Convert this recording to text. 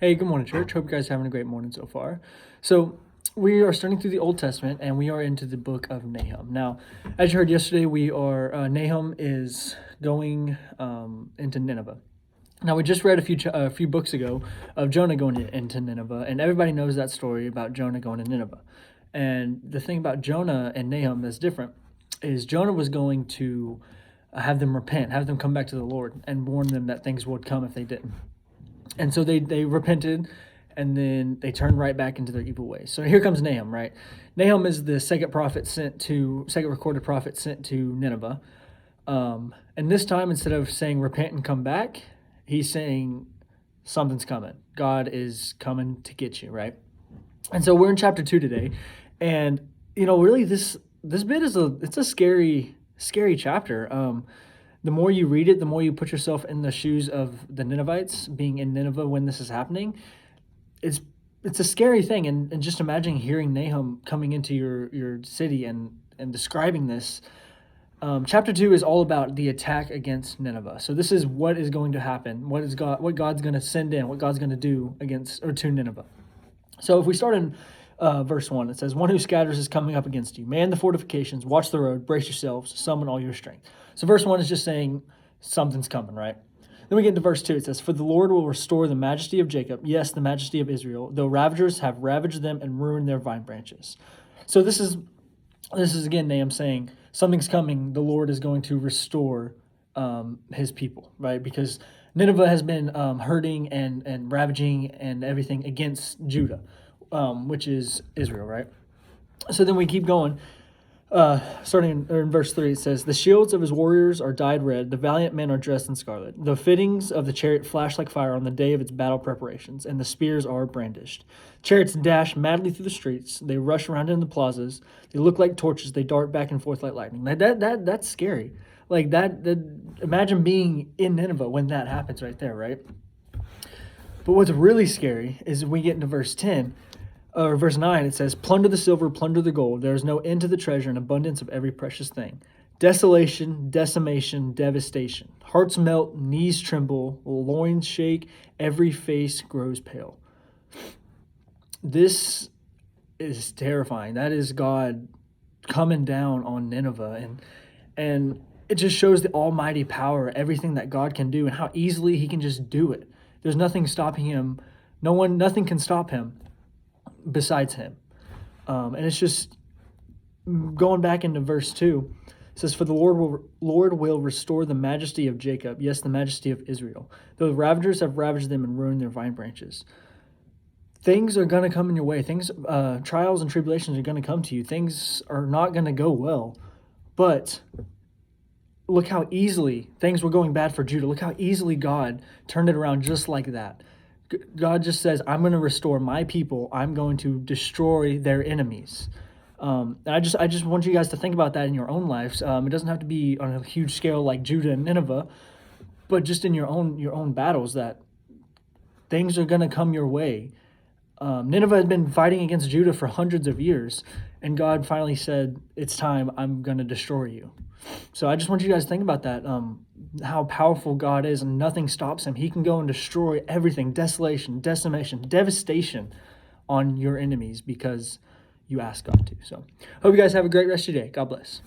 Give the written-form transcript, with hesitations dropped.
Hey, good morning, church. Hope you guys are having a great morning so far. So, we are starting through the Old Testament and we are into the book of Nahum. Now, as you heard yesterday, Nahum is going into Nineveh. Now, we just read a few books ago of Jonah going into Nineveh, and everybody knows that story about Jonah going to Nineveh. And the thing about Jonah and Nahum that's different is Jonah was going to have them repent, have them come back to the Lord, and warn them that things would come if they didn't. And so they repented, and then they turned right back into their evil ways. So here comes Nahum, right? Nahum is the second recorded prophet sent to Nineveh. And this time, instead of saying repent and come back, he's saying something's coming. God is coming to get you, right? And so we're in chapter 2 today, and really this bit it's a scary chapter. The more you read it, the more you put yourself in the shoes of the Ninevites being in Nineveh when this is happening. It's a scary thing, and just imagine hearing Nahum coming into your city and describing this. Chapter 2 is all about the attack against Nineveh. So this is what is going to happen, what God's going to send in, what God's going to do to Nineveh. So if we start in verse 1, it says, "One who scatters is coming up against you. Man the fortifications, watch the road, brace yourselves, summon all your strength." So verse 1 is just saying something's coming, right? Then we get into verse 2. It says, "For the Lord will restore the majesty of Jacob, yes, the majesty of Israel, though ravagers have ravaged them and ruined their vine branches." So this is again Nahum saying something's coming. The Lord is going to restore his people, right? Because Nineveh has been hurting and ravaging and everything against Judah, which is Israel, right? So then we keep going. Starting in verse 3, it says, "The shields of his warriors are dyed red, the valiant men are dressed in scarlet. The fittings of the chariot flash like fire on the day of its battle preparations, and the spears are brandished. Chariots dash madly through the streets, they rush around in the plazas, they look like torches, they dart back and forth like lightning." Like that's scary. Like that imagine being in Nineveh when that happens right there, right? But what's really scary is when we get into verse 10, or verse 9, it says, "Plunder the silver, plunder the gold. There is no end to the treasure and abundance of every precious thing. Desolation, decimation, devastation. Hearts melt, knees tremble, loins shake, every face grows pale." This is terrifying. That is God coming down on Nineveh, and it just shows the almighty power, everything that God can do, and how easily he can just do it. There's nothing stopping him. Nothing can stop him besides him. And it's just going back into verse 2. It says, "For the Lord will restore the majesty of Jacob, yes, the majesty of Israel. Though the ravagers have ravaged them and ruined their vine branches." Things are going to come in your way. Trials and tribulations are going to come to you. Things are not going to go well. But look how easily things were going bad for Judah. Look how easily God turned it around just like that. God just says, "I'm going to restore my people. I'm going to destroy their enemies." And I just want you guys to think about that in your own lives. It doesn't have to be on a huge scale like Judah and Nineveh, but just in your own battles, that things are going to come your way. Nineveh had been fighting against Judah for hundreds of years, and God finally said, "It's time. I'm going to destroy you." So I just want you guys to think about that, how powerful God is, and nothing stops him. He can go and destroy everything, desolation, decimation, devastation on your enemies because you ask God to. So hope you guys have a great rest of your day. God bless.